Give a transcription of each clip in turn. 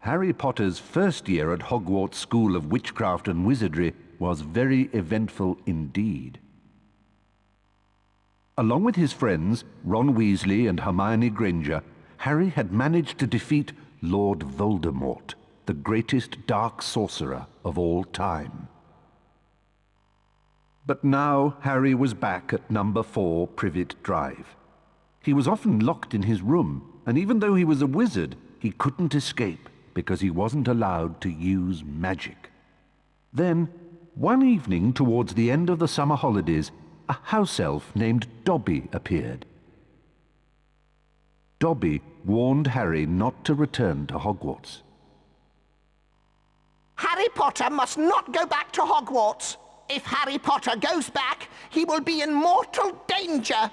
Harry Potter's first year at Hogwarts School of Witchcraft and Wizardry was very eventful indeed. Along with his friends, Ron Weasley and Hermione Granger, Harry had managed to defeat Lord Voldemort, the greatest dark sorcerer of all time. But now Harry was back at number 4 Privet Drive. He was often locked in his room, and even though he was a wizard, he couldn't escape because he wasn't allowed to use magic. Then, one evening towards the end of the summer holidays, a house elf named Dobby appeared. Dobby warned Harry not to return to Hogwarts. Harry Potter must not go back to Hogwarts. If Harry Potter goes back, he will be in mortal danger.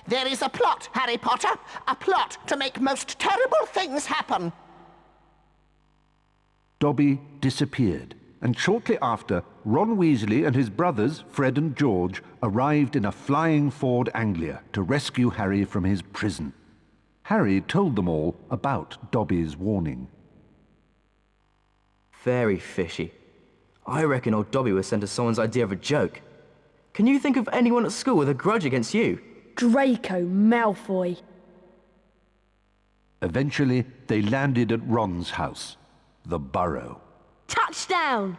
There is a plot, Harry Potter, a plot to make most terrible things happen. Dobby disappeared, and shortly after, Ron Weasley and his brothers, Fred and George, arrived in a flying Ford Anglia to rescue Harry from his prison. Harry told them all about Dobby's warning. Very fishy. I reckon old Dobby was sent as someone's idea of a joke. Can you think of anyone at school with a grudge against you? Draco Malfoy. Eventually, they landed at Ron's house, the Burrow. Touchdown!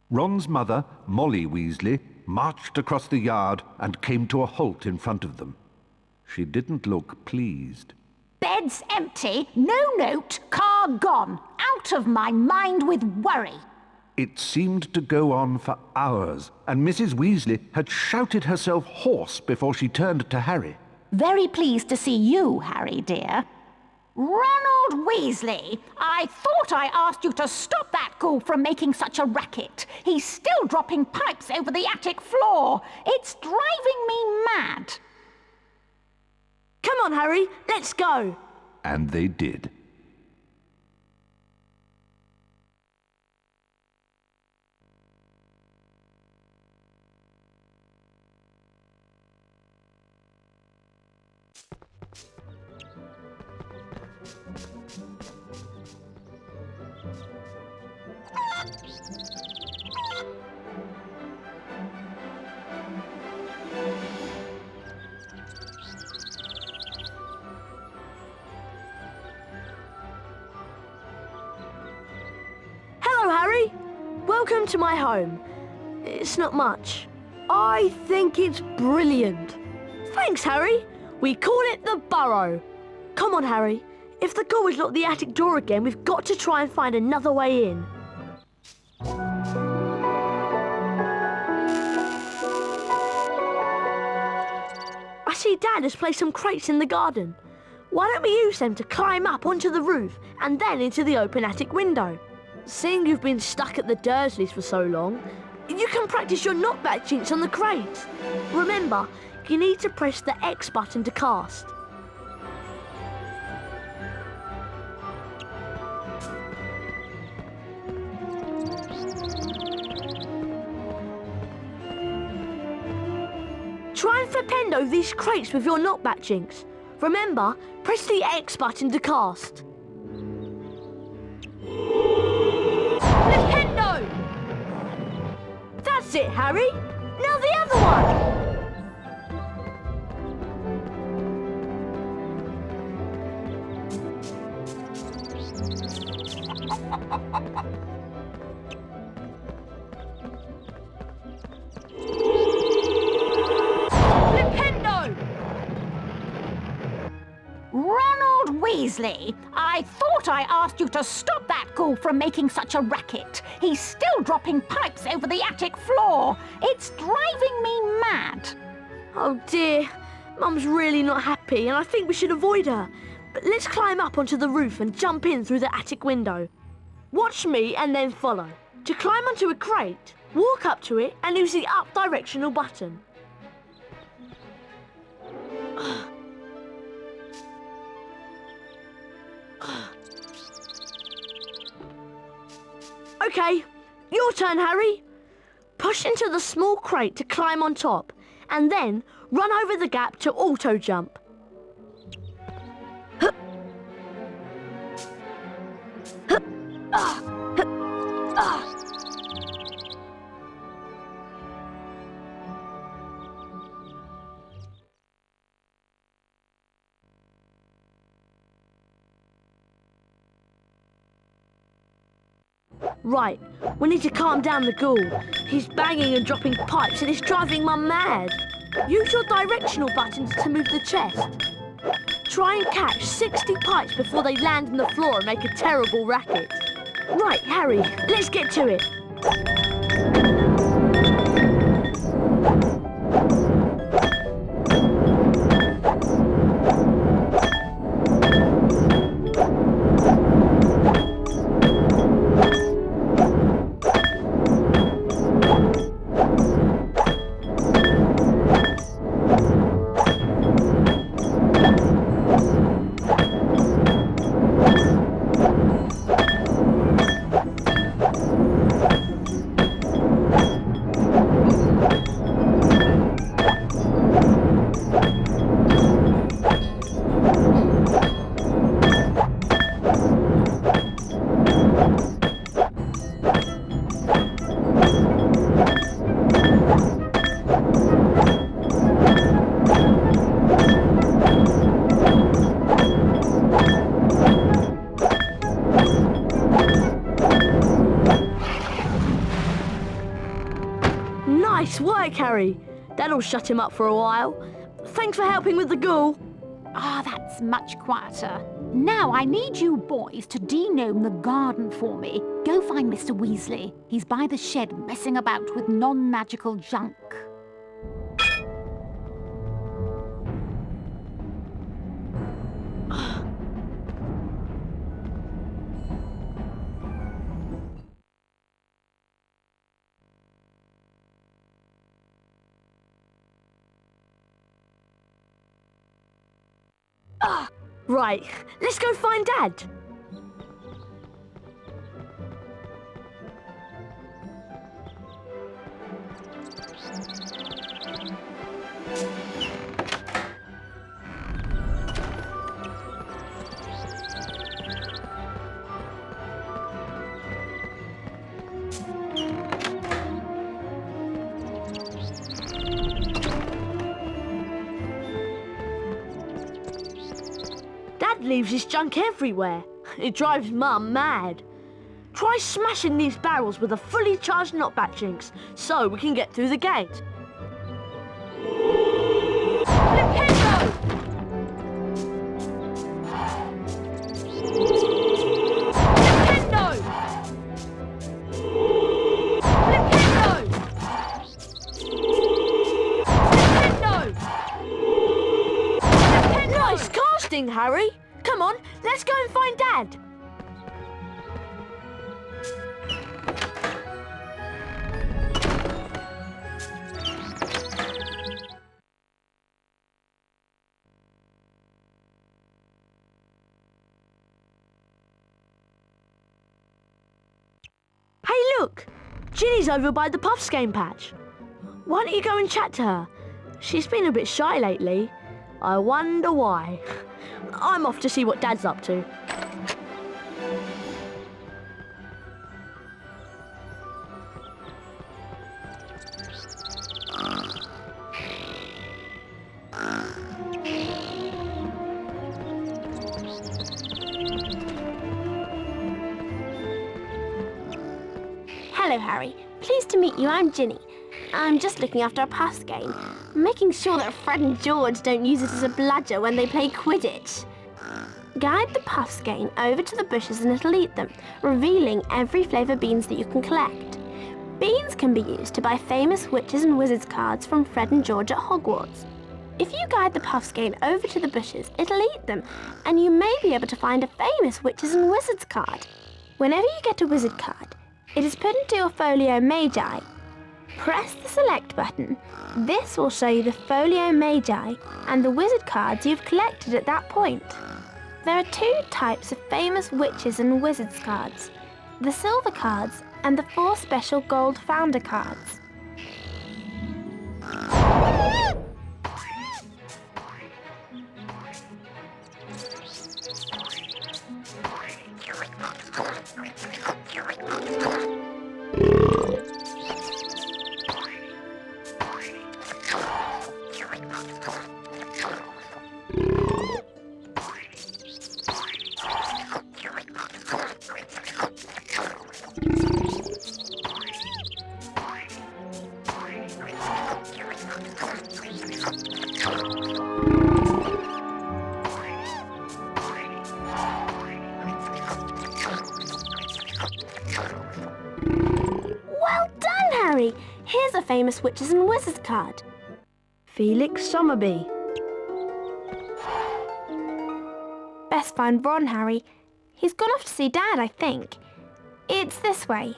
Ron's mother, Molly Weasley, marched across the yard and came to a halt in front of them. She didn't look pleased. Bed's empty, no note, car gone. Out of my mind with worry. It seemed to go on for hours, and Mrs. Weasley had shouted herself hoarse before she turned to Harry. Very pleased to see you, Harry, dear. Ronald Weasley, I thought I asked you to stop that ghoul from making such a racket. He's still dropping pipes over the attic floor. It's driving me mad. Come on, Harry, let's go. And they did. Harry, welcome to my home. It's not much. I think it's brilliant. Thanks, Harry. We call it the Burrow. Come on, Harry. If the ghoul has locked the attic door again, we've got to try and find another way in. I see Dad has placed some crates in the garden. Why don't we use them to climb up onto the roof and then into the open attic window? Seeing you've been stuck at the Dursleys for so long, you can practice your knockback jinx on the crates. Remember, you need to press the X button to cast. Try and flipendo these crates with your knockback jinx. Remember, press the X button to cast. Flipendo! That's it, Harry. Now the other one. Ronald Weasley, I thought I asked you to stop that ghoul from making such a racket. He's still dropping pipes over the attic floor. It's driving me mad. Oh dear, Mum's really not happy and I think we should avoid her. But let's climb up onto the roof and jump in through the attic window. Watch me and then follow. To climb onto a crate, walk up to it and use the up directional button. Okay, your turn, Harry. Push into the small crate to climb on top, and then run over the gap to auto-jump. Right, we need to calm down the ghoul. He's banging and dropping pipes and it's driving Mum mad. Use your directional buttons to move the chest. Try and catch 60 pipes before they land on the floor and make a terrible racket. Right, Harry, let's get to it. Nice work, Harry. That'll shut him up for a while. Thanks for helping with the ghoul. Ah, that's much quieter. Now I need you boys to de-gnome the garden for me. Go find Mr. Weasley. He's by the shed messing about with non-magical junk. Right, let's go find Dad. Dad leaves his junk everywhere. It drives Mum mad. Try smashing these barrels with a fully charged knockback jinx so we can get through the gate. Nintendo! Nice casting, Harry. Come on, let's go and find Dad. Hey, look! Ginny's over by the Puffs game patch. Why don't you go and chat to her? She's been a bit shy lately. I wonder why. I'm off to see what Dad's up to. Hello, Harry. Pleased to meet you. I'm Ginny. I'm just looking after a Puffs game, making sure that Fred and George don't use it as a bludger when they play Quidditch. Guide the Puffs game over to the bushes and it'll eat them, revealing every flavour beans that you can collect. Beans can be used to buy famous witches and wizards cards from Fred and George at Hogwarts. If you guide the Puffs game over to the bushes, it'll eat them, and you may be able to find a famous witches and wizards card. Whenever you get a wizard card, it is put into your folio Magi. Press the select button. This will show you the folio Magi and the wizard cards you've collected at that point. There are two types of famous witches and wizards cards, the silver cards and the 4 special gold founder cards. Well done, Harry. Here's a famous witches and wizards card. Felix Summerby. Best find Ron, Harry. He's gone off to see Dad, I think. It's this way.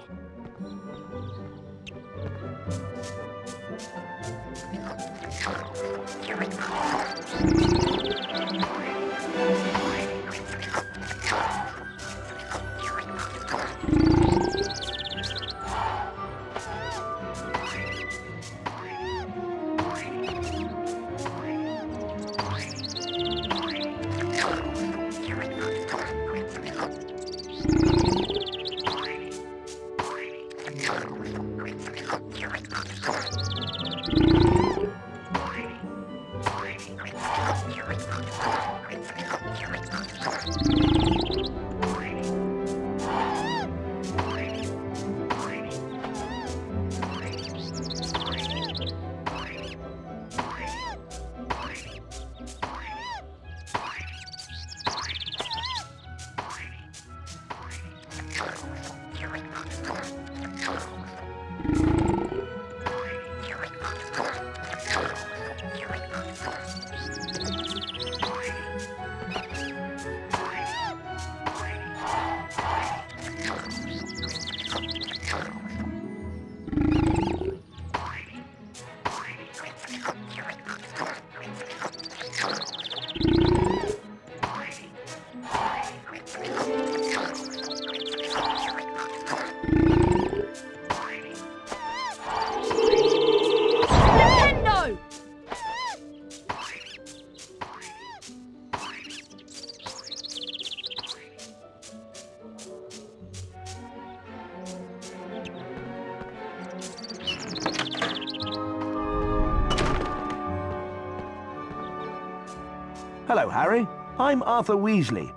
Hello, Harry. I'm Arthur Weasley.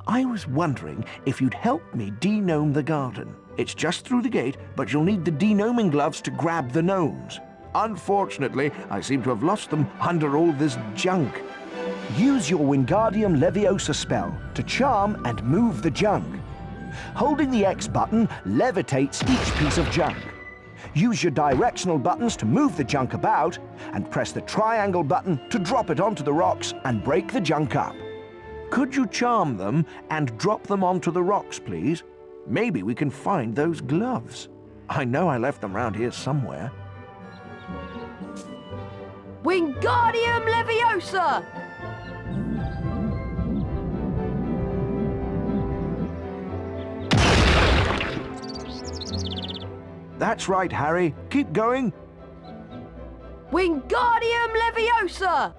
I was wondering if you'd help me de-gnome the garden. It's just through the gate, but you'll need the de-gnoming gloves to grab the gnomes. Unfortunately, I seem to have lost them under all this junk. Use your Wingardium Leviosa spell to charm and move the junk. Holding the X button levitates each piece of junk. Use your directional buttons to move the junk about, and press the triangle button to drop it onto the rocks and break the junk up. Could you charm them and drop them onto the rocks, please? Maybe we can find those gloves. I know I left them round here somewhere. Wingardium Leviosa! That's right, Harry. Keep going. Wingardium Leviosa!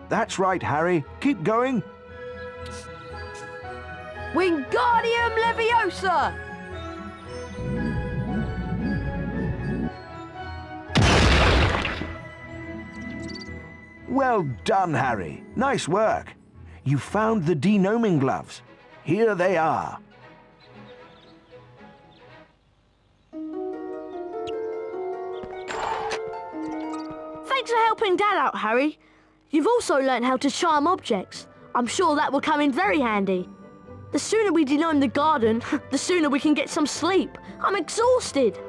That's right, Harry. Keep going. Wingardium Leviosa! Well done, Harry. Nice work. You found the de-gnoming gloves. Here they are. Thanks for helping Dad out, Harry. You've also learnt how to charm objects. I'm sure that will come in very handy. The sooner we de-gnome the garden, the sooner we can get some sleep. I'm exhausted.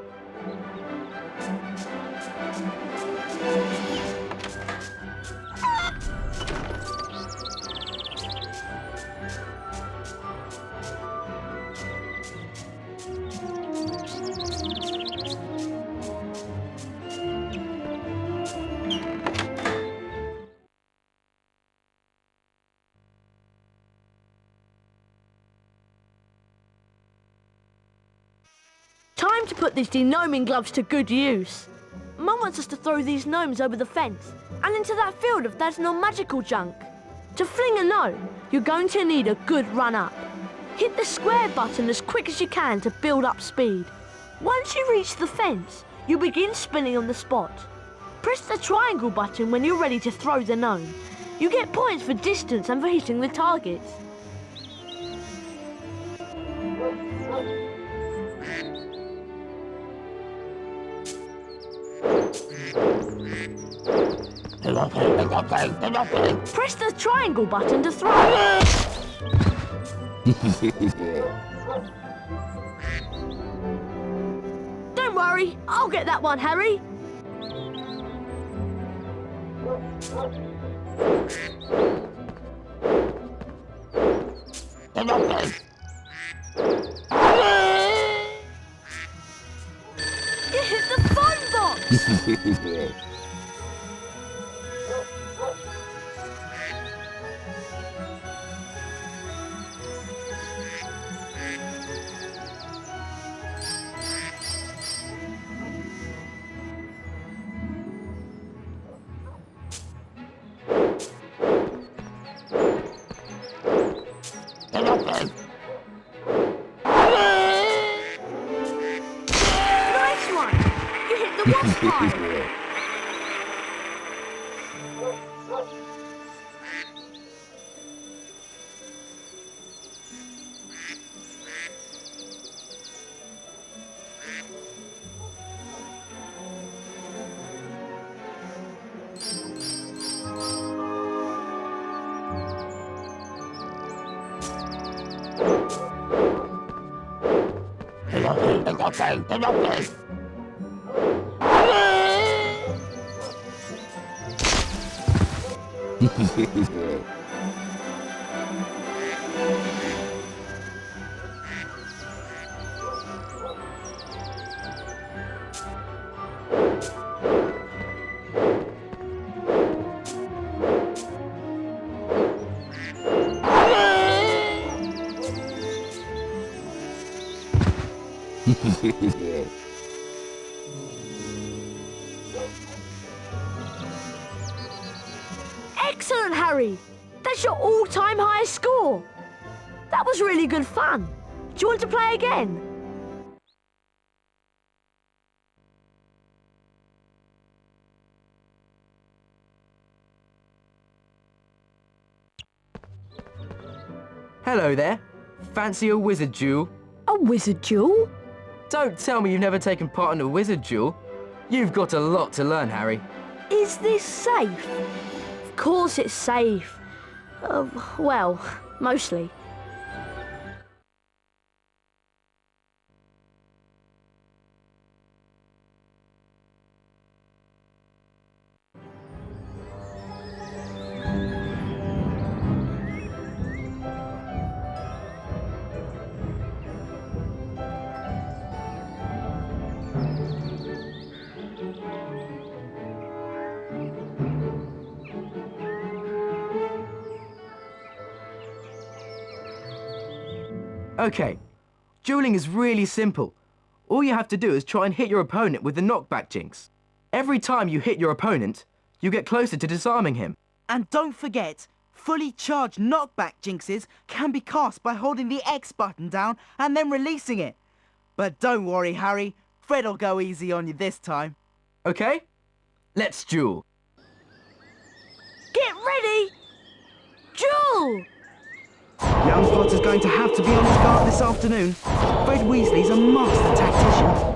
Time to put these de-gnoming gloves to good use. Mum wants us to throw these gnomes over the fence and into that field of there's no magical junk. To fling a gnome, you're going to need a good run-up. Hit the square button as quick as you can to build up speed. Once you reach the fence, you begin spinning on the spot. Press the triangle button when you're ready to throw the gnome. You get points for distance and for hitting the targets. Press the triangle button to throw. Don't worry, I'll get that one, Harry. You hit the phone box! Nice one! You hit the wasp pile! Excellent, Harry! That's your all-time highest score! That was really good fun. Do you want to play again? Hello there. Fancy a wizard duel? A wizard duel? Don't tell me you've never taken part in a wizard duel. You've got a lot to learn, Harry. Is this safe? Of course it's safe. Well, mostly. Okay, dueling is really simple. All you have to do is try and hit your opponent with the knockback jinx. Every time you hit your opponent, you get closer to disarming him. And don't forget, fully charged knockback jinxes can be cast by holding the X button down and then releasing it. But don't worry, Harry, Fred'll go easy on you this time. Okay, let's duel. Get ready! Duel! Young Potter's going to have to be on his guard this afternoon. Fred Weasley's a master tactician.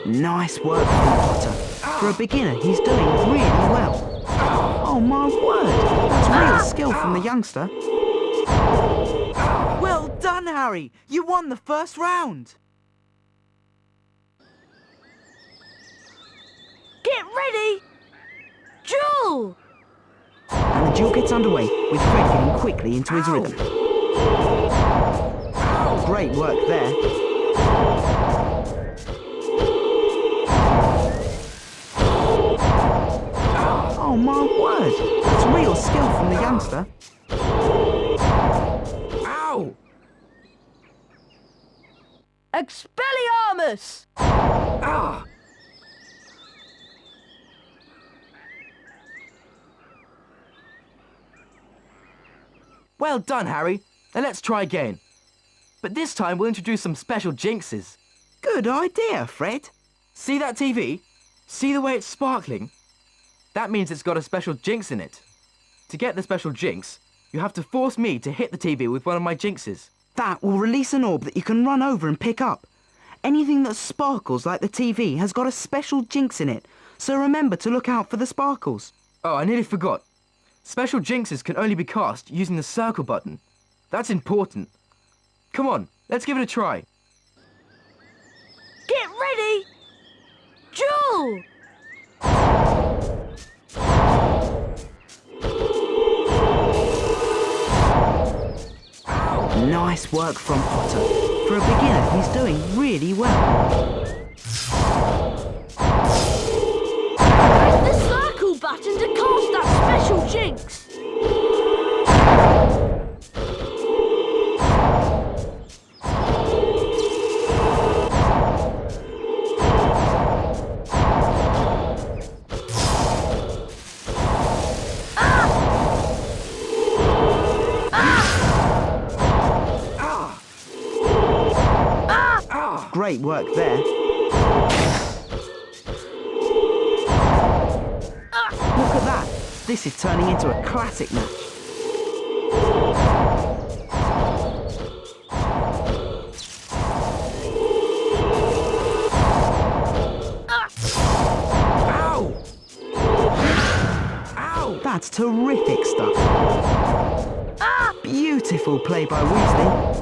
Nice work, Potter. For a beginner, he's doing really well. Oh my word, that's real skill from the youngster. Well done, Harry. You won the first round. Get ready! Duel! And the duel gets underway, with Fred getting quickly into his rhythm. Great work there. Oh my word, that's real skill from the youngster. Expelliarmus! Ah! Well done, Harry. Now let's try again. But this time we'll introduce some special jinxes. Good idea, Fred. See that TV? See the way it's sparkling? That means it's got a special jinx in it. To get the special jinx, you have to force me to hit the TV with one of my jinxes. That will release an orb that you can run over and pick up. Anything that sparkles like the TV has got a special jinx in it, so remember to look out for the sparkles. Oh, I nearly forgot. Special jinxes can only be cast using the circle button. That's important. Come on, let's give it a try. Get ready! Jewel! Nice work from Potter. For a beginner, he's doing really well. Press the circle button to cast that special jinx. Great work there. Look at that. This is turning into a classic match. Ow! Ow! That's terrific stuff. Beautiful play by Weasley.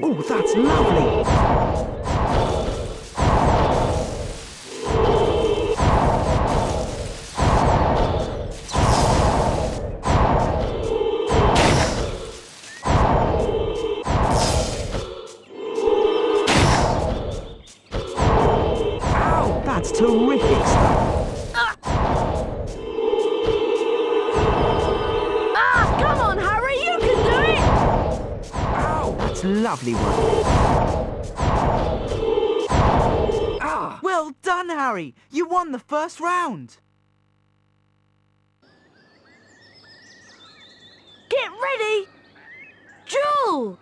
Oh, that's lovely. Ow, that's terrific stuff. Come on, Harry, you can do it! Ow, that's lovely work. Well done, Harry. You won the first round. Get ready! Jewel!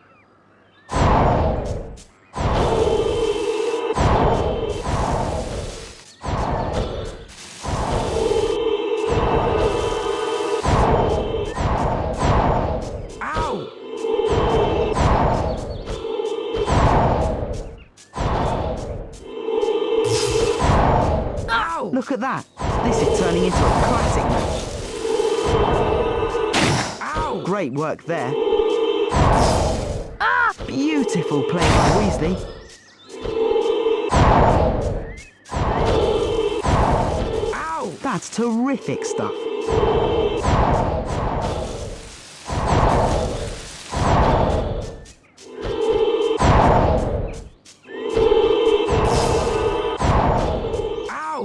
Look at that. This is turning into a classic match. Ow! Great work there. Beautiful play by Weasley. Ow! That's terrific stuff.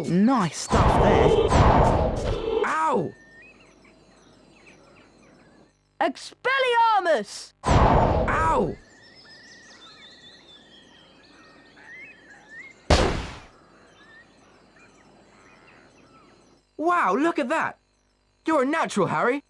Nice stuff there. Ow! Expelliarmus! Ow! Wow, look at that! You're a natural, Harry.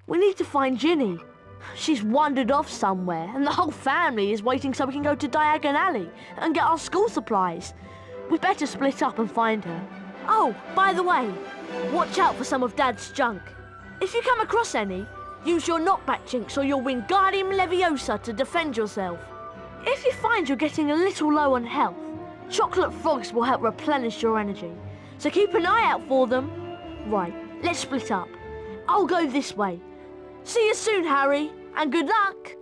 We need to find Ginny. She's wandered off somewhere, and the whole family is waiting so we can go to Diagon Alley and get our school supplies. We better split up and find her. Oh, by the way, watch out for some of Dad's junk. If you come across any, use your knockback jinx or your Wingardium Leviosa to defend yourself. If you find you're getting a little low on health, chocolate frogs will help replenish your energy. So keep an eye out for them. Right, let's split up. I'll go this way. See you soon, Harry, and good luck!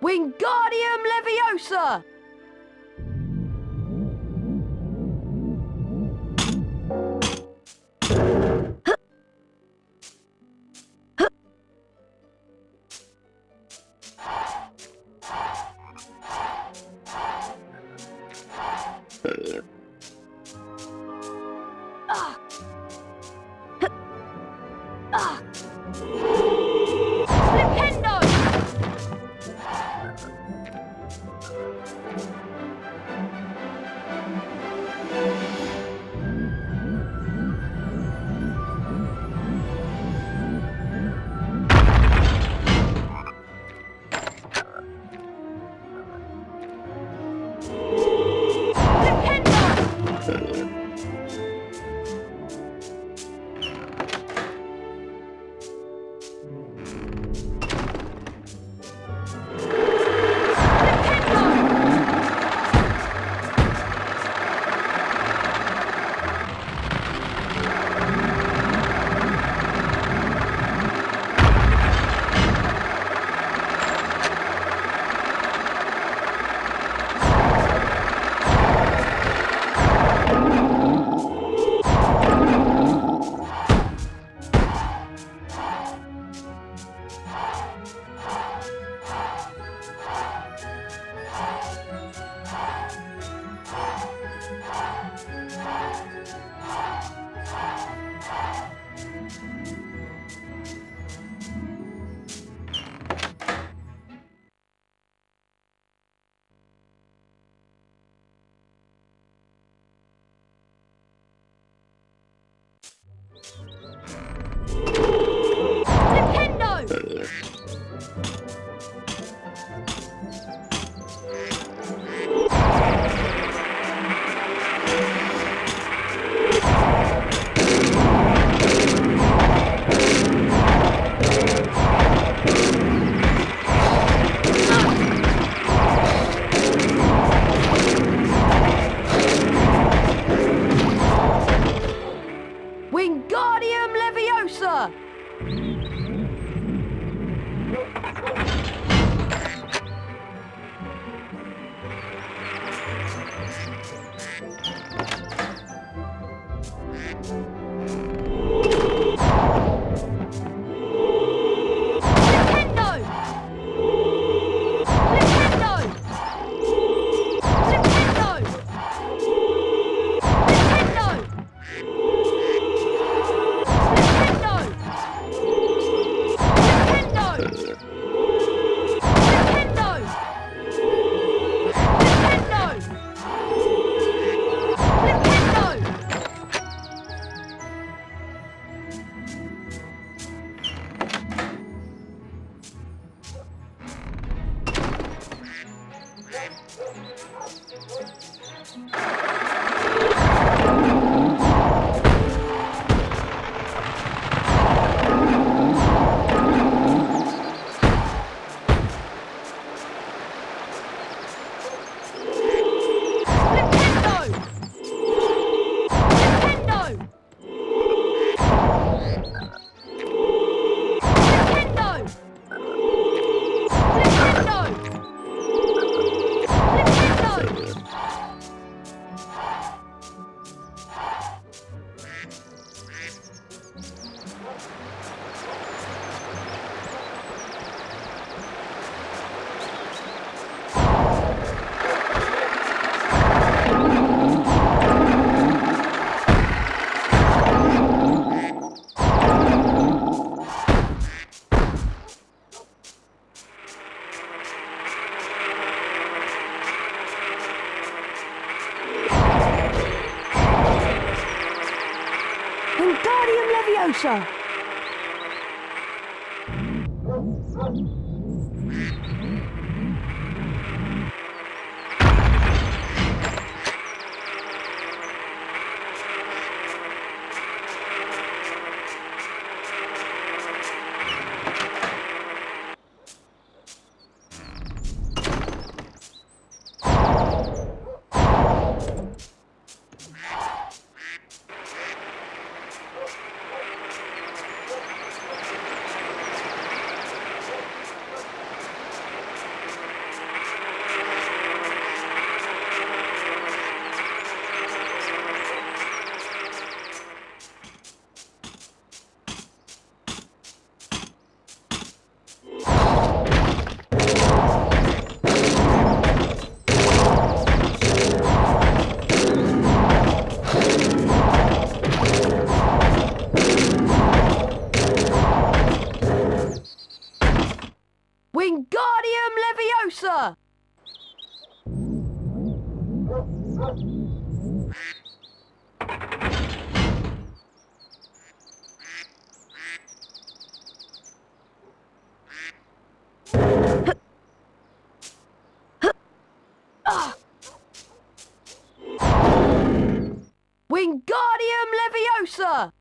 Wingardium Leviosa! Wingardium Leviosa! Wingardium Leviosa! Wingardium Leviosa!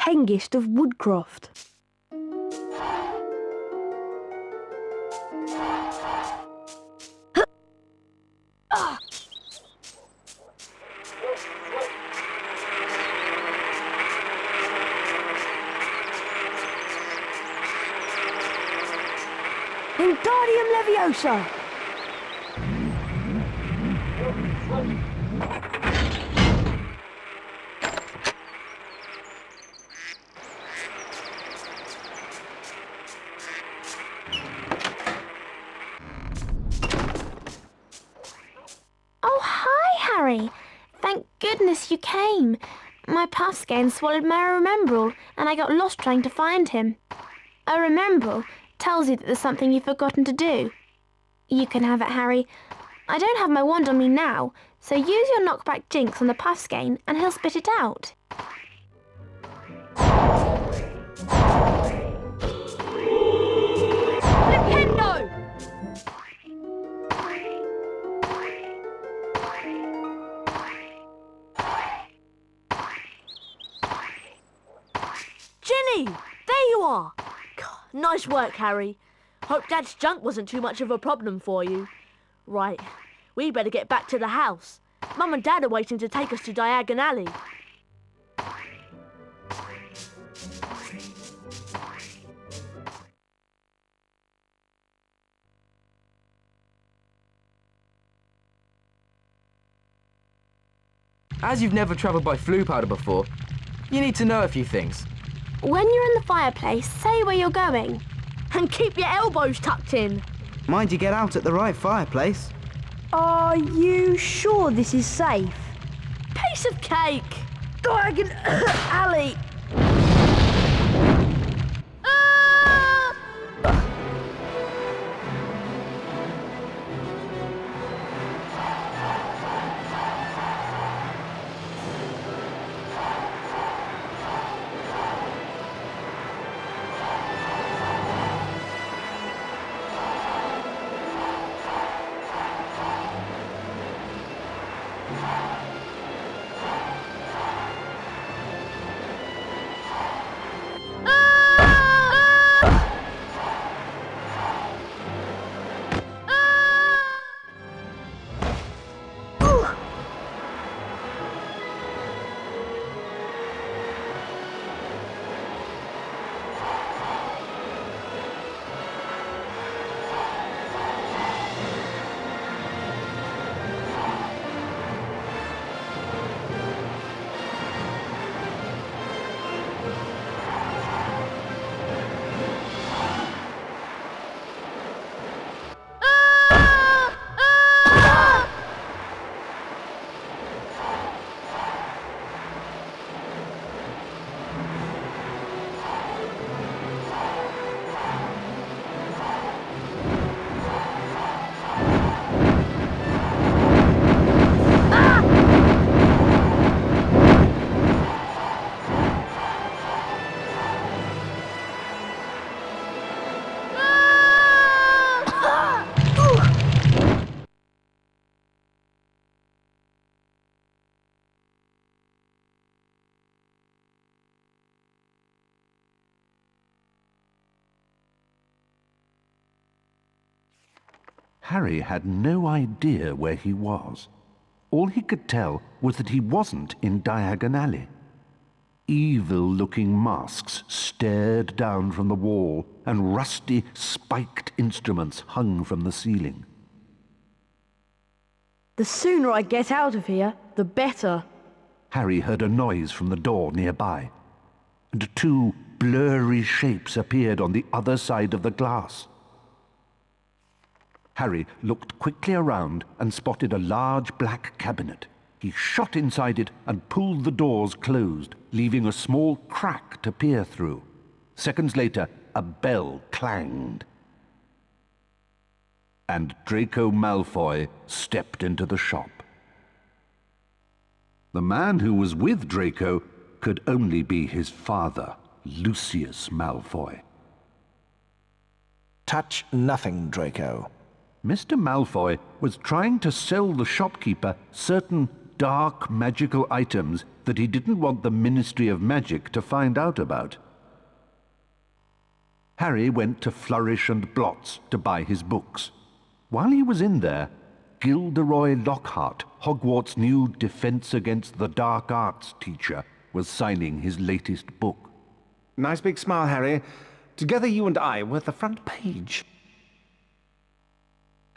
Hengist of Woodcroft. Wingardium Leviosa! Oh, hi, Harry. Thank goodness you came. My puff skein swallowed my Remembrall, and I got lost trying to find him. A Remembrall tells you that there's something you've forgotten to do. You can have it, Harry. I don't have my wand on me now, so use your knockback jinx on the puff skein and he'll spit it out. Nintendo! Ginny! There you are! God, nice work, Harry. Hope Dad's junk wasn't too much of a problem for you. Right, we better get back to the house. Mum and Dad are waiting to take us to Diagon Alley. As you've never travelled by flue powder before, you need to know a few things. When you're in the fireplace, say where you're going. And keep your elbows tucked in. Mind you get out at the right fireplace. Are you sure this is safe? Piece of cake! Diagon Alley! Ah! Harry had no idea where he was. All he could tell was that he wasn't in Diagon Alley. Evil-looking masks stared down from the wall, and rusty, spiked instruments hung from the ceiling. The sooner I get out of here, the better. Harry heard a noise from the door nearby, and two blurry shapes appeared on the other side of the glass. Harry looked quickly around and spotted a large black cabinet. He shot inside it and pulled the doors closed, leaving a small crack to peer through. Seconds later, a bell clanged, and Draco Malfoy stepped into the shop. The man who was with Draco could only be his father, Lucius Malfoy. Touch nothing, Draco. Mr. Malfoy was trying to sell the shopkeeper certain dark magical items that he didn't want the Ministry of Magic to find out about. Harry went to Flourish and Blots to buy his books. While he was in there, Gilderoy Lockhart, Hogwarts' new Defense Against the Dark Arts teacher, was signing his latest book. Nice big smile, Harry. Together you and I were at the front page.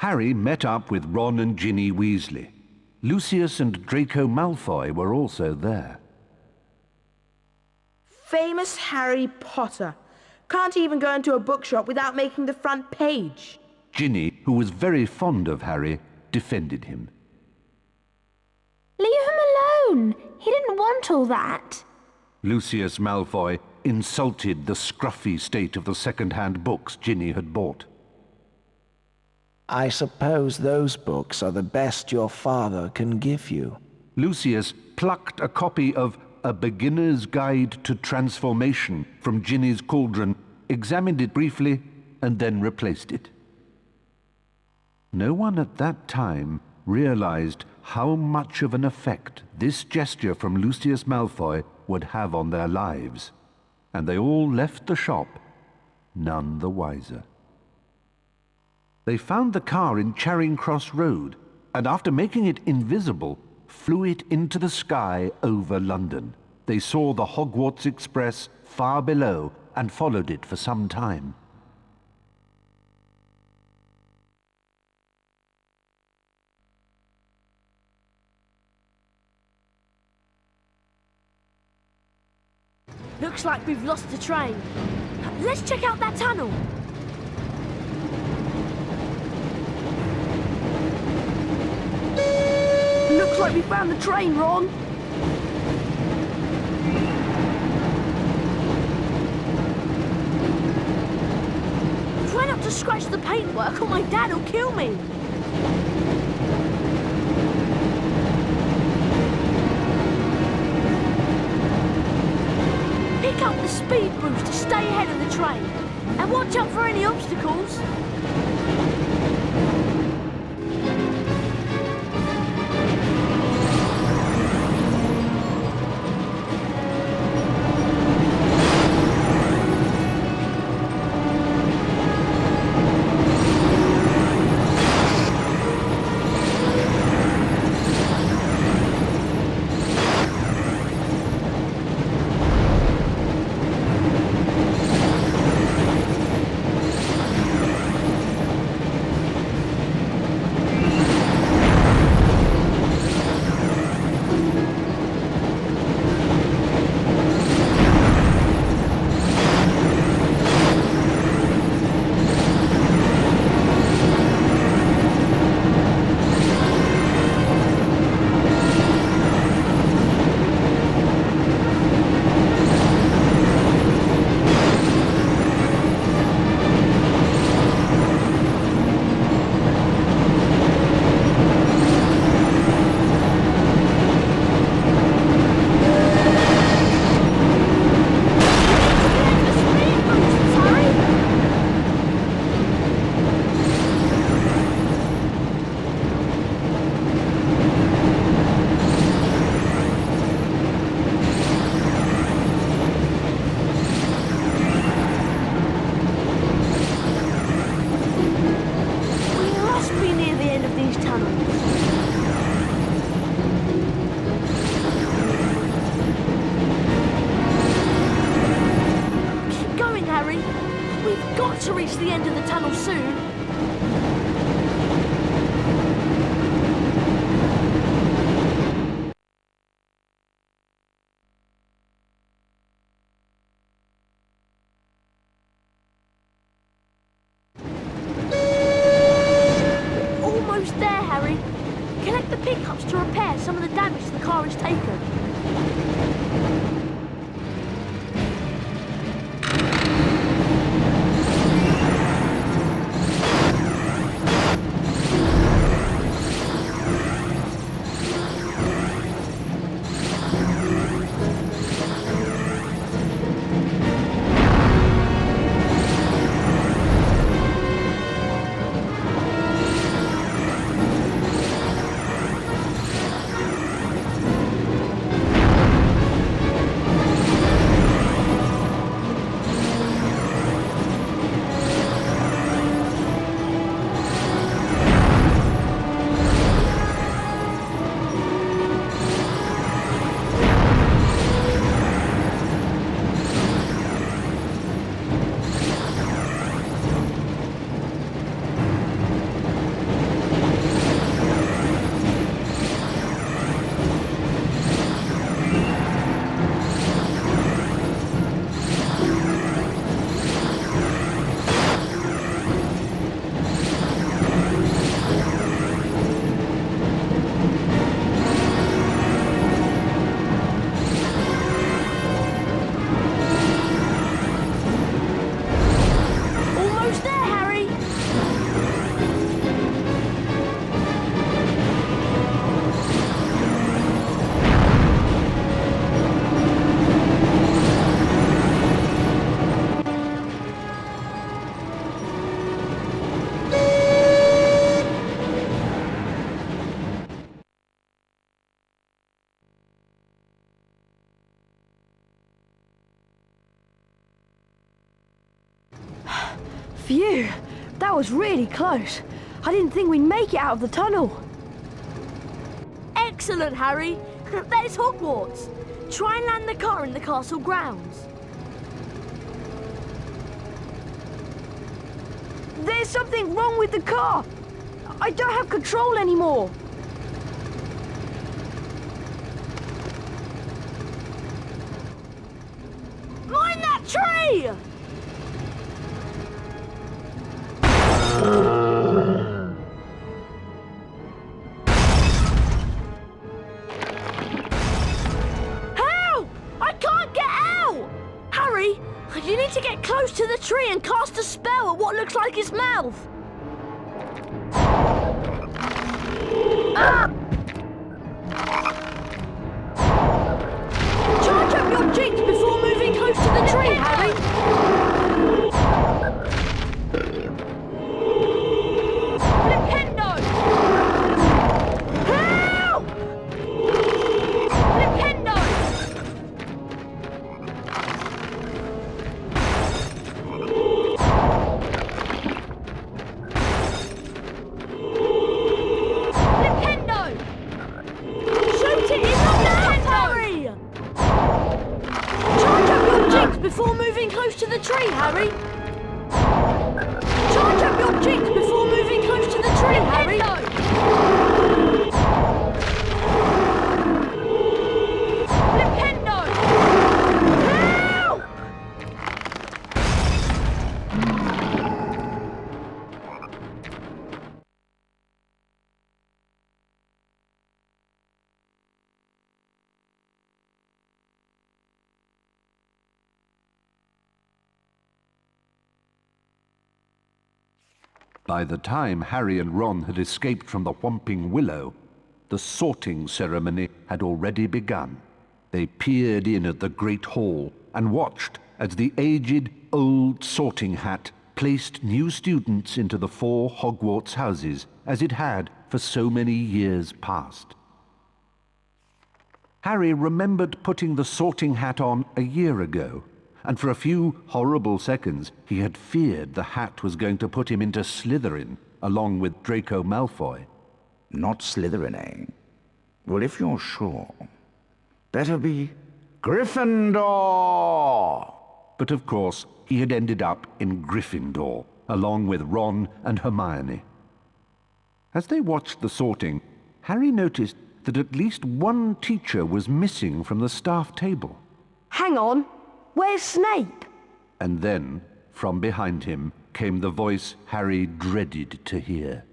Harry met up with Ron and Ginny Weasley. Lucius and Draco Malfoy were also there. Famous Harry Potter. Can't even go into a bookshop without making the front page. Ginny, who was very fond of Harry, defended him. Leave him alone. He didn't want all that. Lucius Malfoy insulted the scruffy state of the second-hand books Ginny had bought. I suppose those books are the best your father can give you. Lucius plucked a copy of A Beginner's Guide to Transformation from Ginny's cauldron, examined it briefly, and then replaced it. No one at that time realized how much of an effect this gesture from Lucius Malfoy would have on their lives, and they all left the shop, none the wiser. They found the car in Charing Cross Road, and after making it invisible, flew it into the sky over London. They saw the Hogwarts Express far below and followed it for some time. Looks like we've lost the train. Let's check out that tunnel. Looks like we found the train, Ron. Try not to scratch the paintwork or my dad will kill me. Pick up the speed boost to stay ahead of the train. And watch out for any obstacles. to reach the end of the tunnel soon. Almost there, Harry. Collect the pickups to repair some of the damage the car has taken. Phew, that was really close. I didn't think we'd make it out of the tunnel. Excellent, Harry. There's Hogwarts. Try and land the car in the castle grounds. There's something wrong with the car. I don't have control anymore. Mind that tree! Help! I can't get out! Harry, you need to get close to the tree and cast a spell at what looks like its mouth. Charge up your jinx before moving close to the tree, Harry. Before moving close to the tree, Harry! Charge up your jinx before moving close to the tree, Harry! Flipendo! Help! By the time Harry and Ron had escaped from the Whomping Willow, the sorting ceremony had already begun. They peered in at the Great Hall and watched as the aged, old sorting hat placed new students into the 4 Hogwarts houses, as it had for so many years past. Harry remembered putting the sorting hat on a year ago, and for a few horrible seconds he had feared the hat was going to put him into Slytherin, along with Draco Malfoy. Not Slytherin, eh? Well, if you're sure, better be Gryffindor! But of course, he had ended up in Gryffindor, along with Ron and Hermione. As they watched the sorting, Harry noticed that at least one teacher was missing from the staff table. Hang on, where's Snape? And then, from behind him, came the voice Harry dreaded to hear.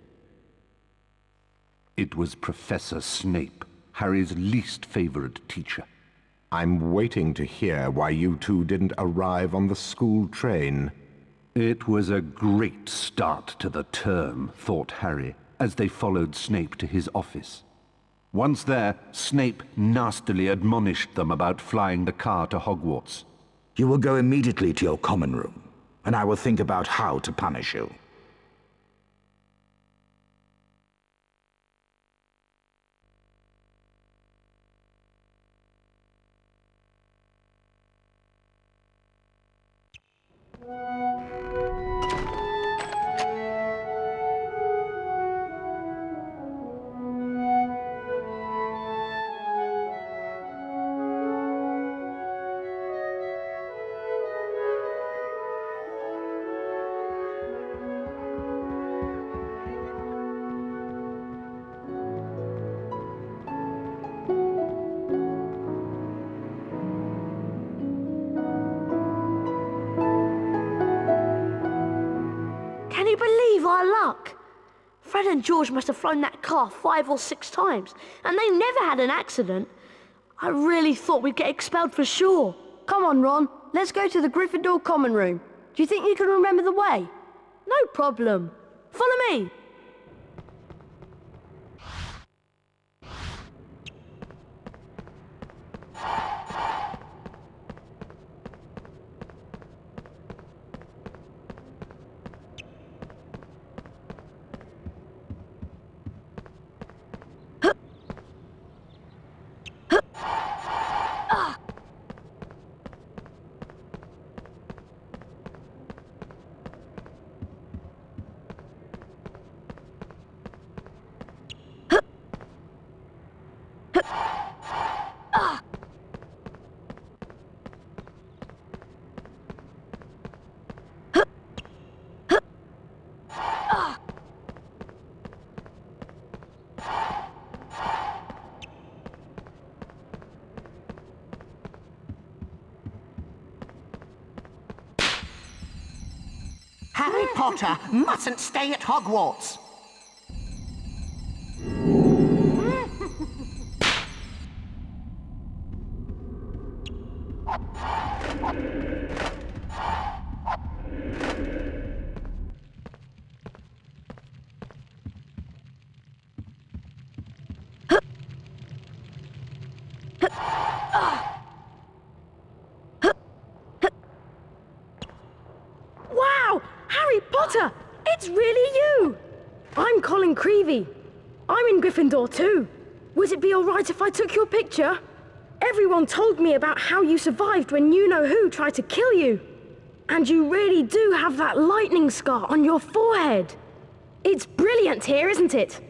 It was Professor Snape, Harry's least favorite teacher. I'm waiting to hear why you two didn't arrive on the school train. It was a great start to the term, thought Harry, as they followed Snape to his office. Once there, Snape nastily admonished them about flying the car to Hogwarts. You will go immediately to your common room, and I will think about how to punish you. Can you believe our luck? Fred and George must have flown that car 5 or 6 times, and they never had an accident. I really thought we'd get expelled for sure. Come on, Ron. Let's go to the Gryffindor common room. Do you think you can remember the way? No problem. Follow me. Harry Potter mustn't stay at Hogwarts. Wow! Harry Potter! It's really you! I'm Colin Creevy. I'm in Gryffindor too. Would it be all right if I took your picture? Everyone told me about how you survived when you-know-who tried to kill you. And you really do have that lightning scar on your forehead. It's brilliant here, isn't it?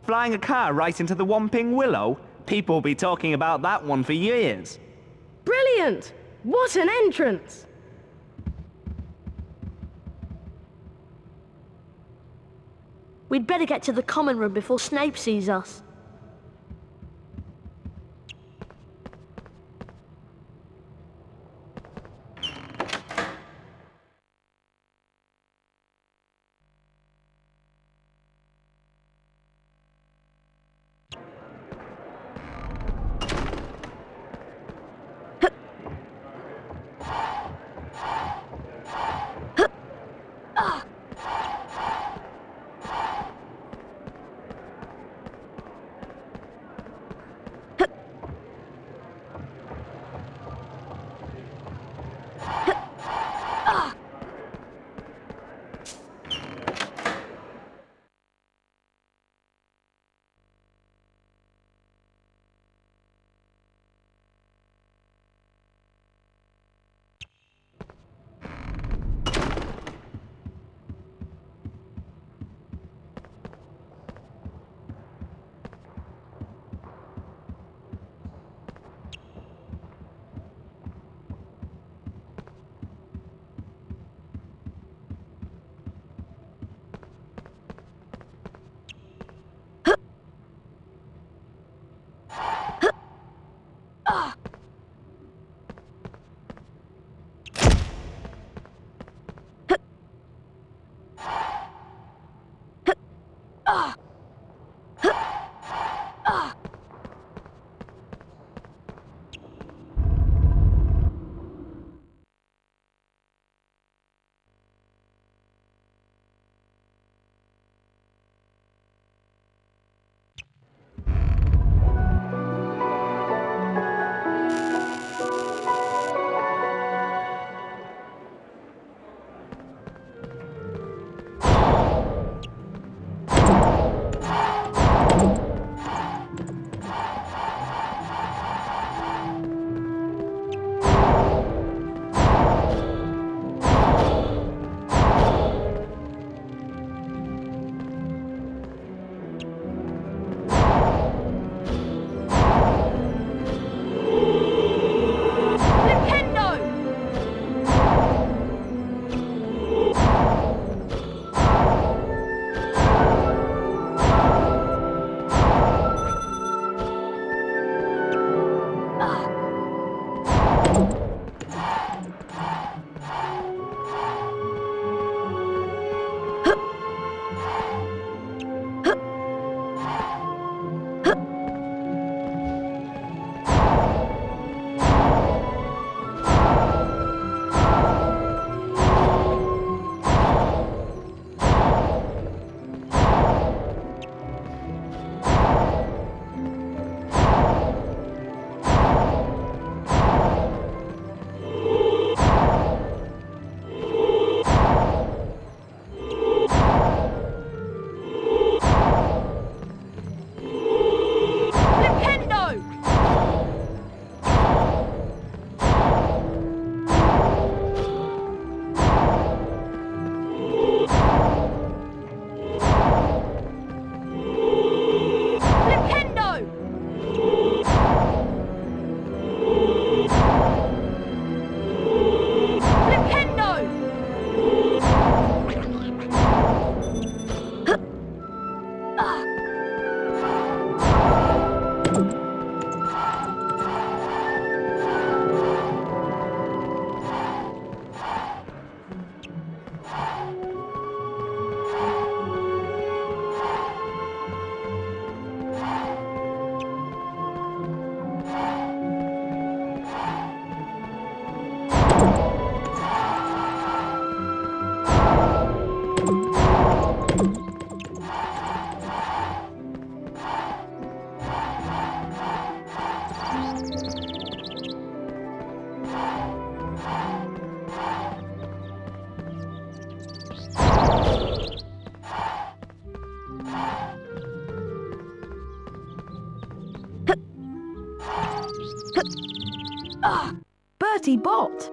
Flying a car right into the Whomping Willow? People will be talking about that one for years. Brilliant! What an entrance! We'd better get to the common room before Snape sees us. Bertie Bott.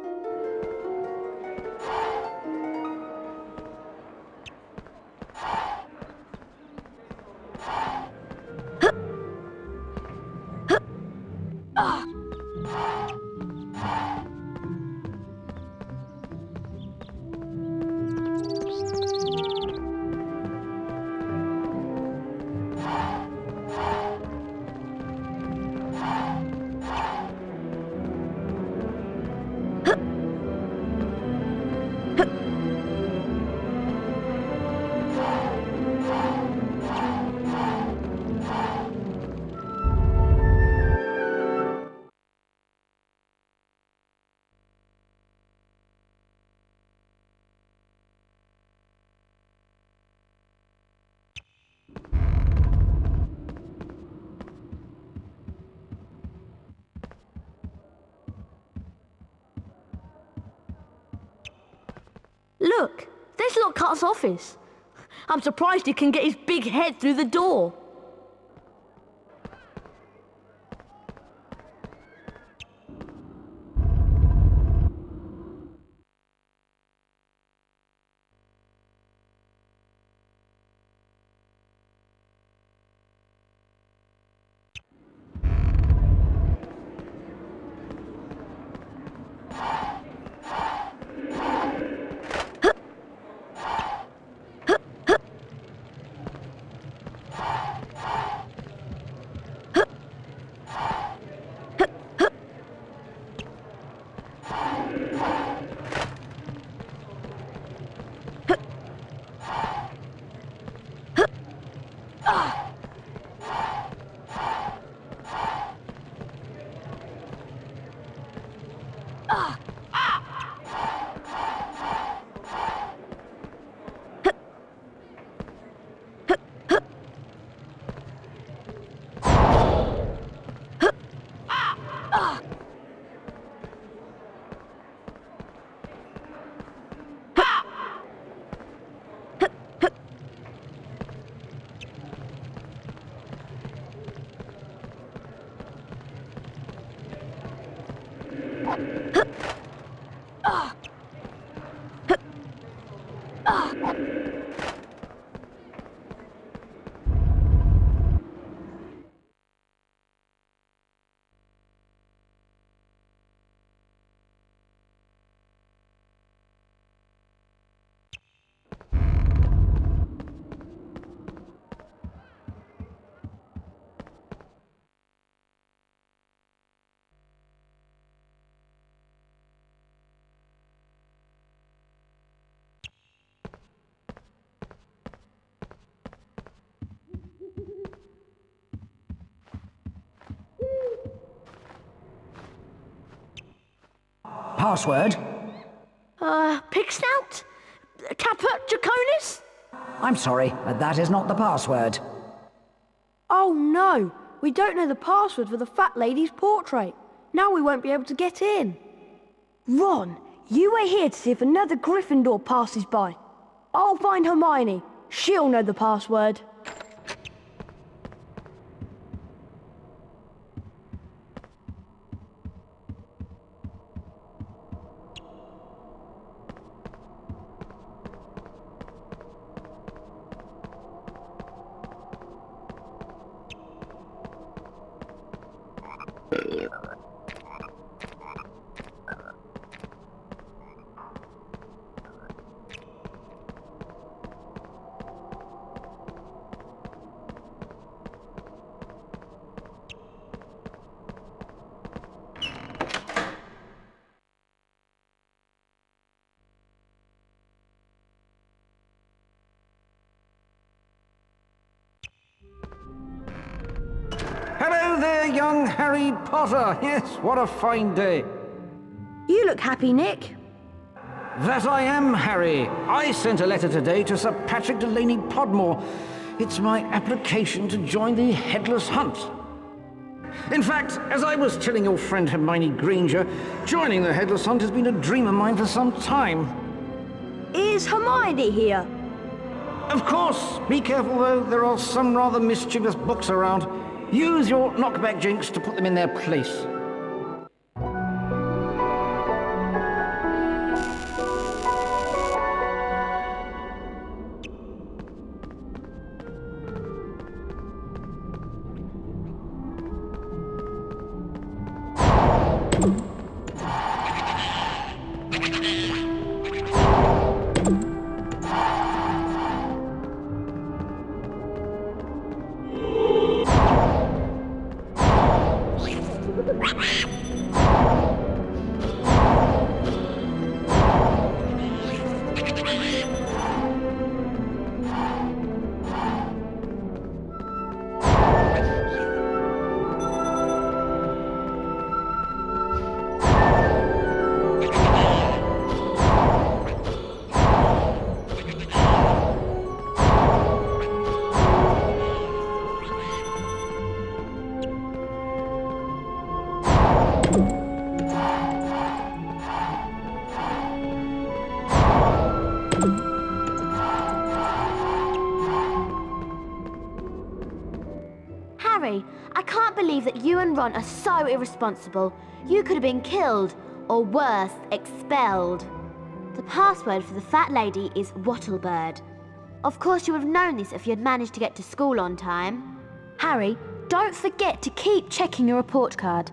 Look, there's Lockhart's office. I'm surprised he can get his big head through the door. Password? Pig snout? Caput Draconis? I'm sorry, but that is not the password. Oh no, we don't know the password for the fat lady's portrait. Now we won't be able to get in. Ron, you wait here to see if another Gryffindor passes by. I'll find Hermione. She'll know the password. Hello there, young Harry Potter. Yes, what a fine day. You look happy, Nick. That I am, Harry. I sent a letter today to Sir Patrick Delaney Podmore. It's my application to join the Headless Hunt. In fact, as I was telling your friend Hermione Granger, joining the Headless Hunt has been a dream of mine for some time. Is Hermione here? Of course. Be careful, though. There are some rather mischievous books around. Use your knockback jinx to put them in their place. you and Ron are so irresponsible. You could have been killed, or worse, expelled. The password for the fat lady is Wattlebird. Of course you would have known this if you had managed to get to school on time. Harry, don't forget to keep checking your report card.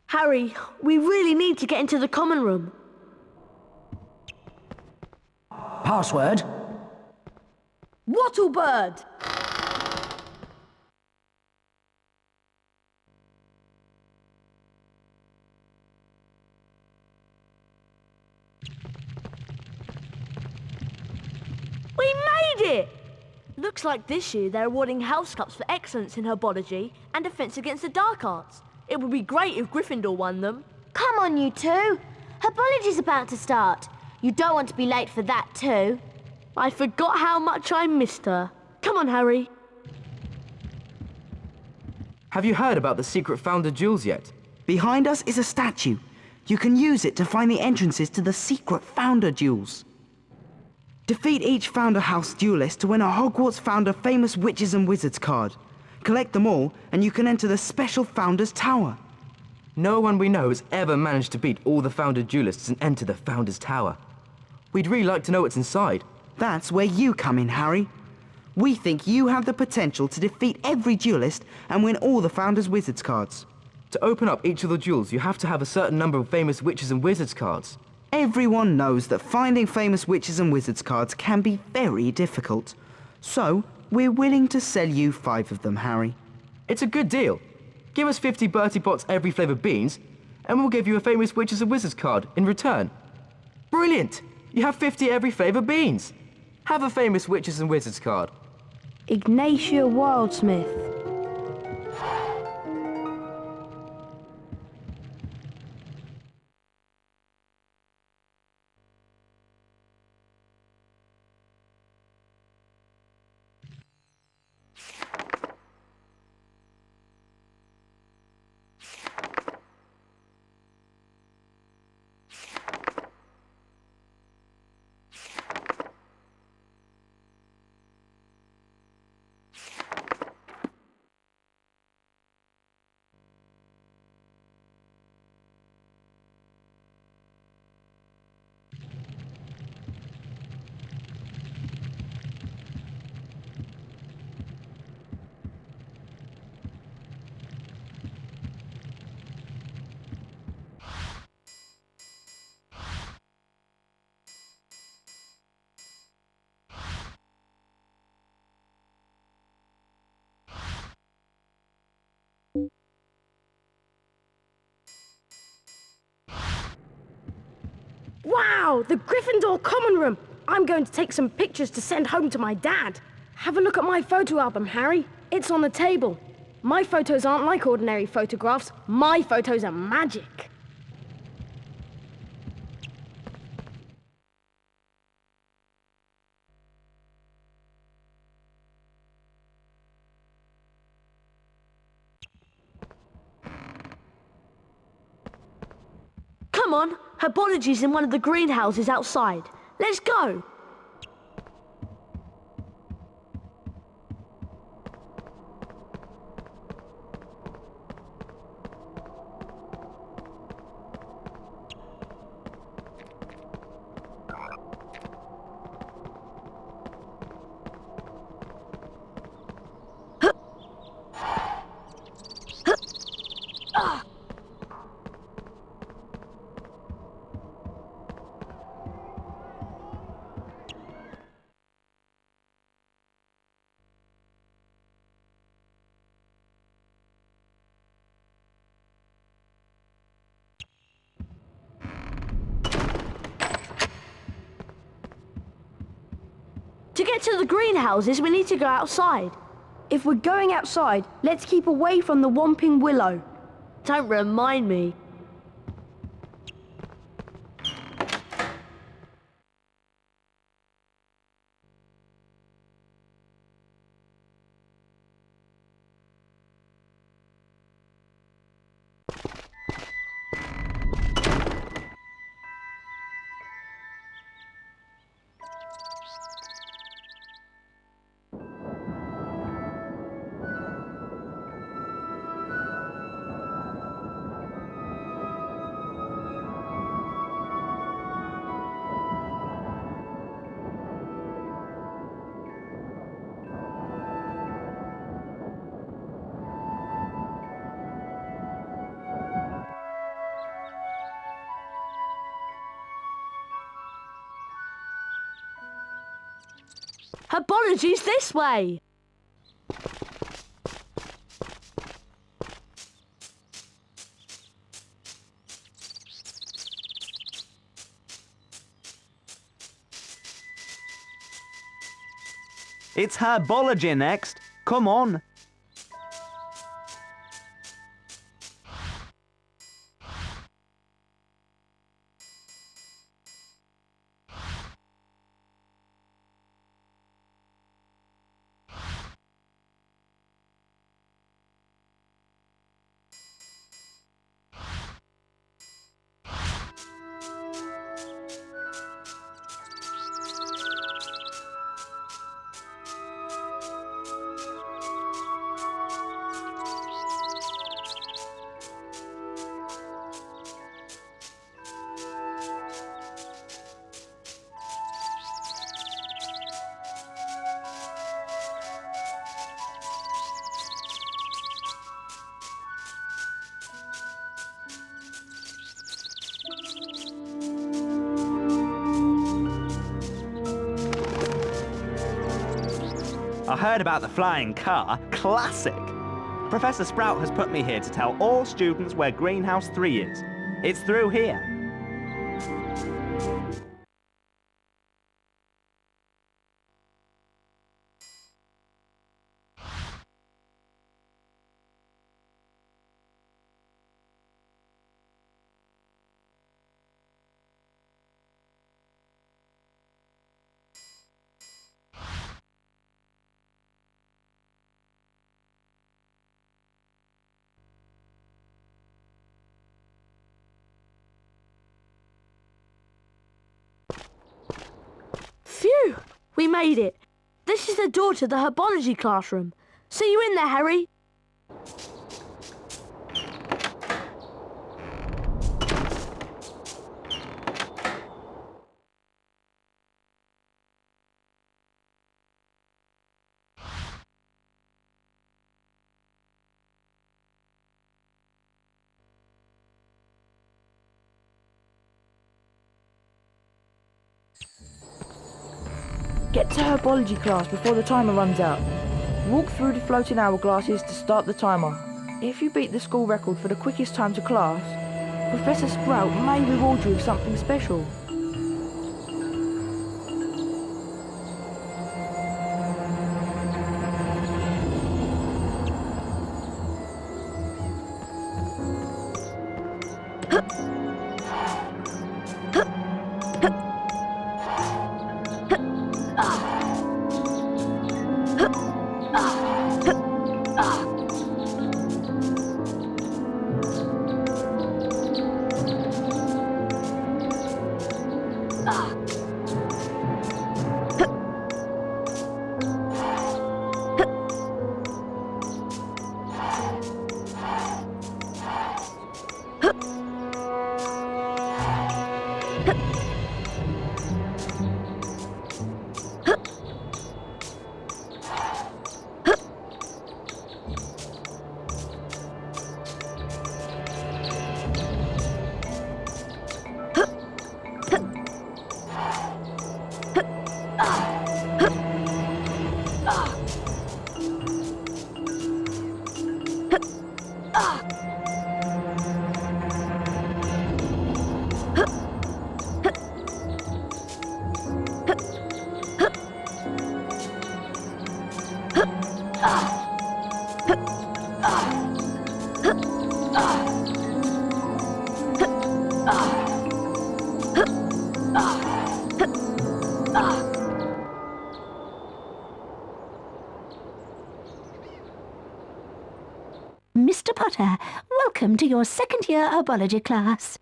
Harry, we really need to get into the common room. Password? Wattlebird! We made it! Looks like this year they're awarding house cups for excellence in herbology and defense against the dark arts. It would be great if Gryffindor won them. Come on, you two. Herbology's about to start. You don't want to be late for that too. I forgot how much I missed her. Come on, Harry. Have you heard about the secret founder jewels yet? Behind us is a statue. You can use it to find the entrances to the secret founder jewels. Defeat each Founder House duelist to win a Hogwarts Founder Famous Witches and Wizards card. Collect them all, and you can enter the special Founder's Tower. No one we know has ever managed to beat all the Founder duelists and enter the Founder's Tower. We'd really like to know what's inside. That's where you come in, Harry. We think you have the potential to defeat every duelist and win all the Founder's Wizards cards. To open up each of the jewels, you have to have a certain number of Famous Witches and Wizards cards. Everyone knows that finding Famous Witches and Wizards cards can be very difficult. So, we're willing to sell you 5 of them, Harry. It's a good deal. Give us 50 Bertie Bott's every flavoured beans, and we'll give you a Famous Witches and Wizards card in return. Brilliant! You have 50 every flavoured beans. Have a Famous Witches and Wizards card. Ignatia Wildsmith. Wow, the Gryffindor common room! I'm going to take some pictures to send home to my dad. Have a look at my photo album, Harry. It's on the table. My photos aren't like ordinary photographs. My photos are magic. Come on, herbology's in one of the greenhouses outside. Let's go! To get to the greenhouses, we need to go outside. If we're going outside, let's keep away from the Whomping Willow. Don't remind me. Herbology's this way! It's herbology next. Come on. I heard about the flying car. Classic! Professor Sprout has put me here to tell all students where Greenhouse 3 is. It's through here. Phew! We made it. This is the door to the herbology classroom. See you in there, Harry. Get to herbology class before the timer runs out. Walk through the floating hourglasses to start the timer. If you beat the school record for the quickest time to class, Professor Sprout may reward you with something special. Mr. Potter, welcome to your second-year herbology class.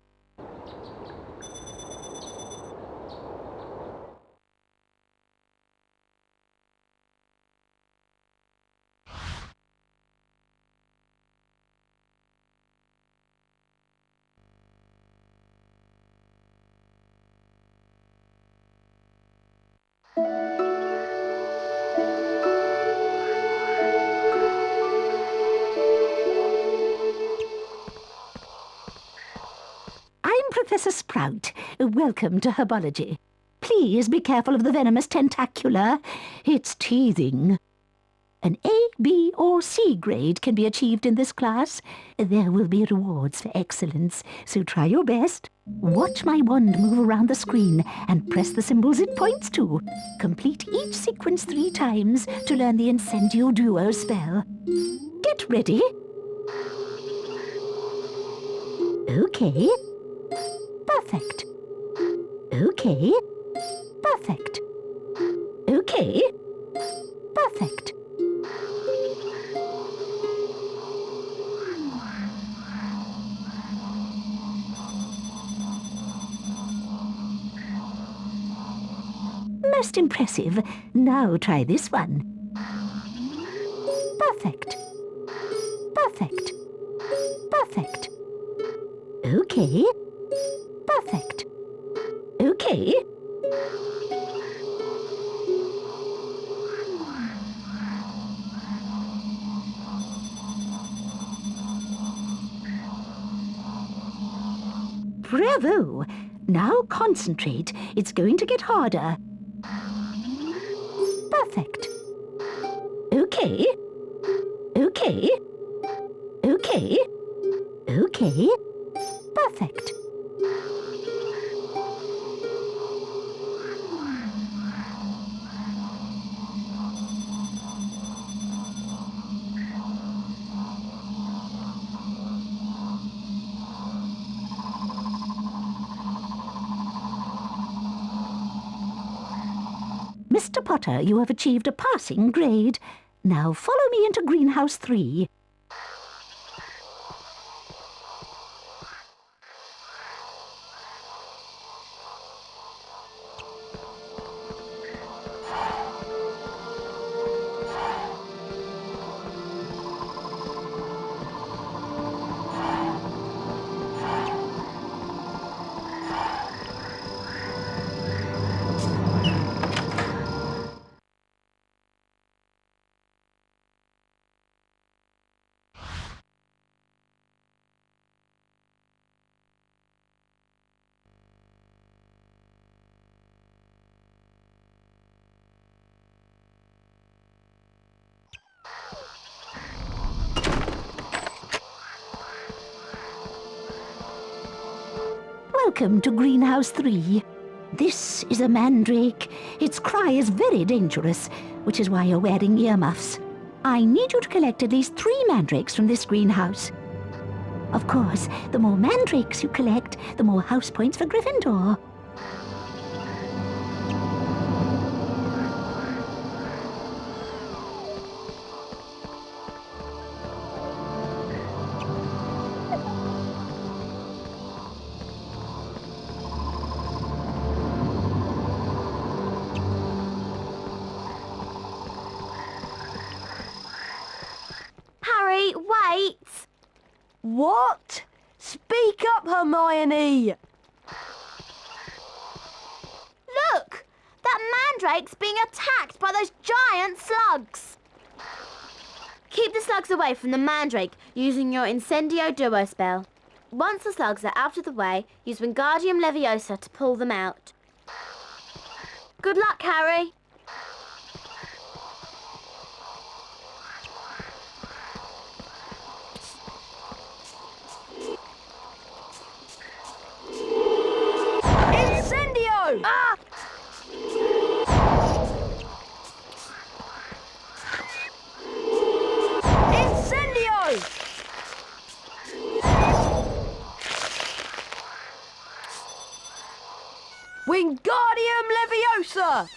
Professor Sprout, welcome to herbology. Please be careful of the venomous tentacula. It's teething. An A, B, or C grade can be achieved in this class. There will be rewards for excellence, so try your best. Watch my wand move around the screen and press the symbols it points to. Complete each sequence 3 times to learn the Incendio Duo spell. Get ready. Okay. Perfect. Okay. Perfect. Okay. Perfect. Most impressive. Now try this one. Perfect. Perfect. Perfect. Okay. Perfect. Okay. Bravo! Now concentrate. It's going to get harder. Perfect. Okay. Okay. Okay. Okay. Perfect. Mr. Potter, you have achieved a passing grade. Now follow me into Greenhouse 3. Welcome to Greenhouse 3. This is a mandrake. Its cry is very dangerous, which is why you're wearing earmuffs. I need you to collect at least 3 mandrakes from this greenhouse. Of course, the more mandrakes you collect, the more house points for Gryffindor. Wait! What? Speak up, Hermione! Look! That mandrake's being attacked by those giant slugs! Keep the slugs away from the mandrake using your Incendio Duo spell. Once the slugs are out of the way, use Wingardium Leviosa to pull them out. Good luck, Harry! Incendio! Ah! Incendio! Wingardium Leviosa!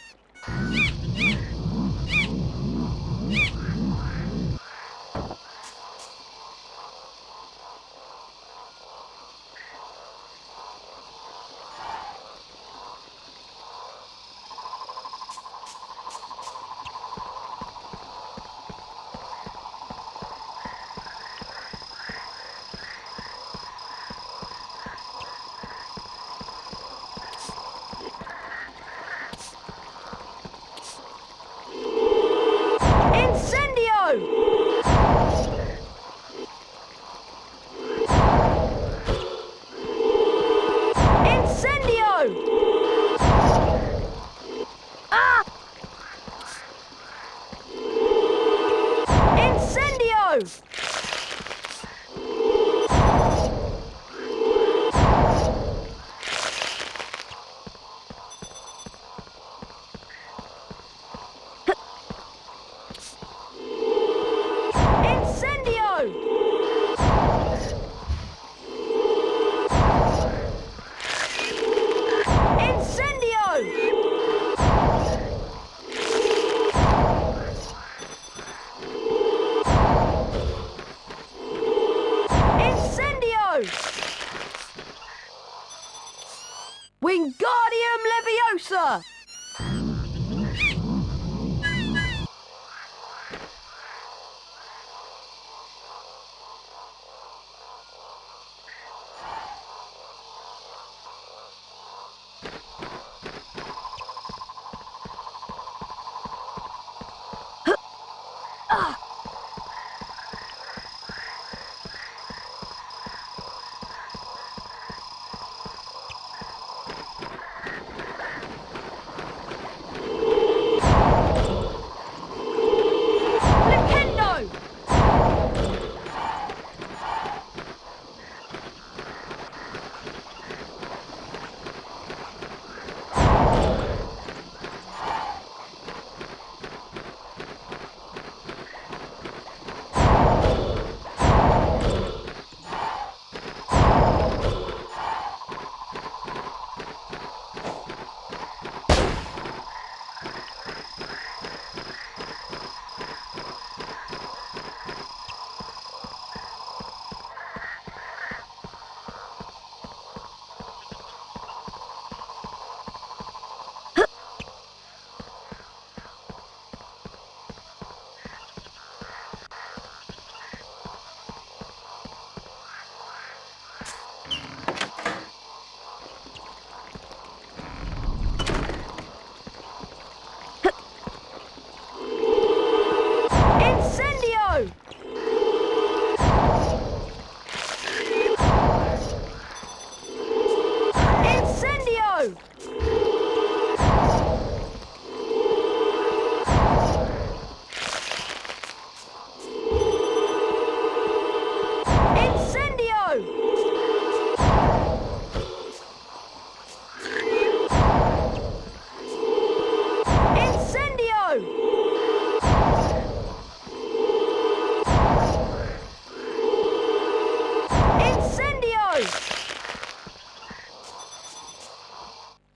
Wingardium Leviosa!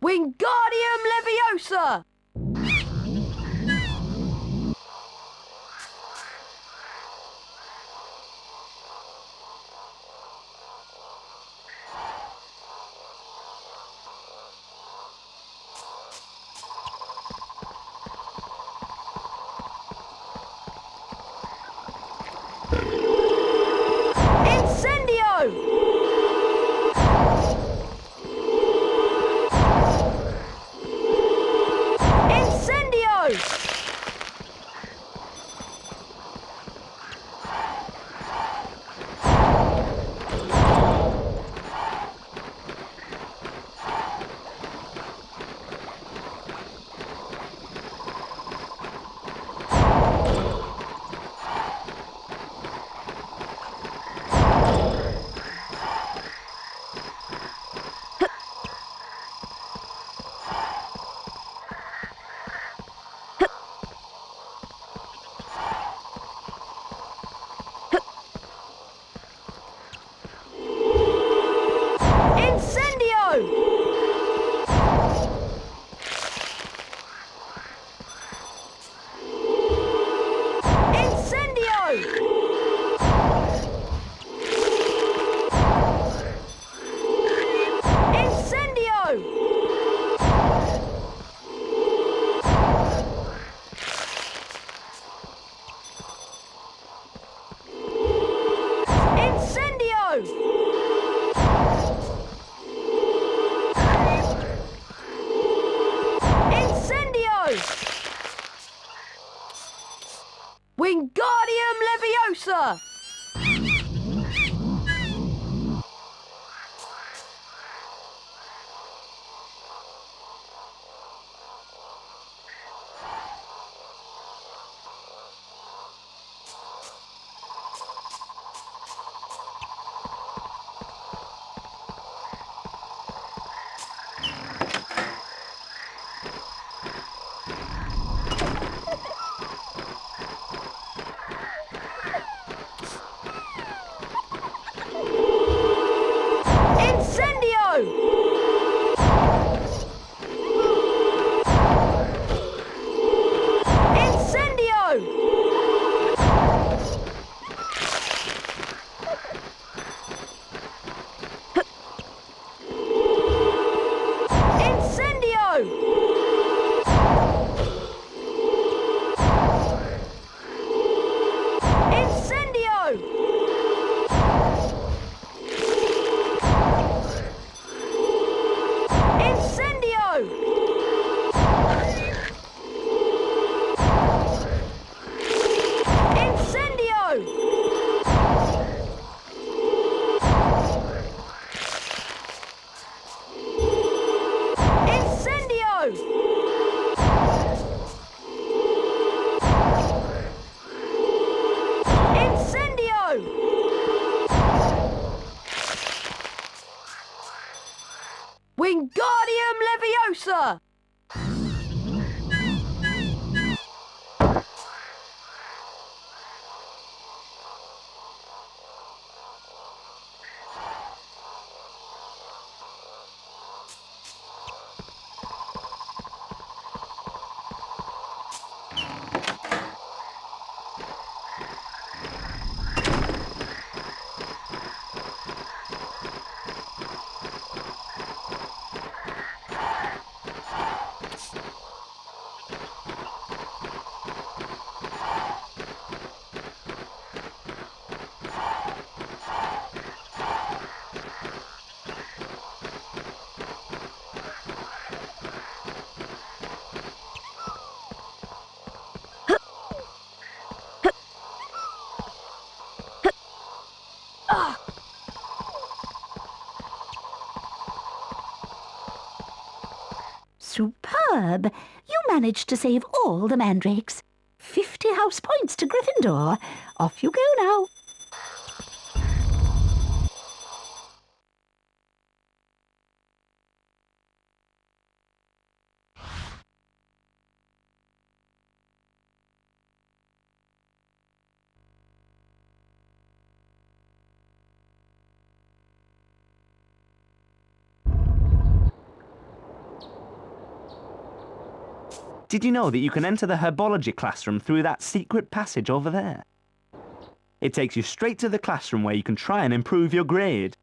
Wingardium Leviosa! Wingardium Leviosa! Superb! You managed to save all the mandrakes. 50 house points to Gryffindor. Off you go now. Did you know that you can enter the herbology classroom through that secret passage over there? It takes you straight to the classroom where you can try and improve your grade.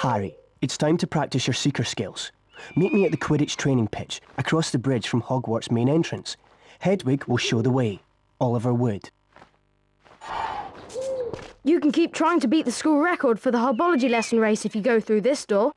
Harry, it's time to practice your seeker skills. Meet me at the Quidditch training pitch, across the bridge from Hogwarts' main entrance. Hedwig will show the way. Oliver Wood. You can keep trying to beat the school record for the herbology lesson race if you go through this door.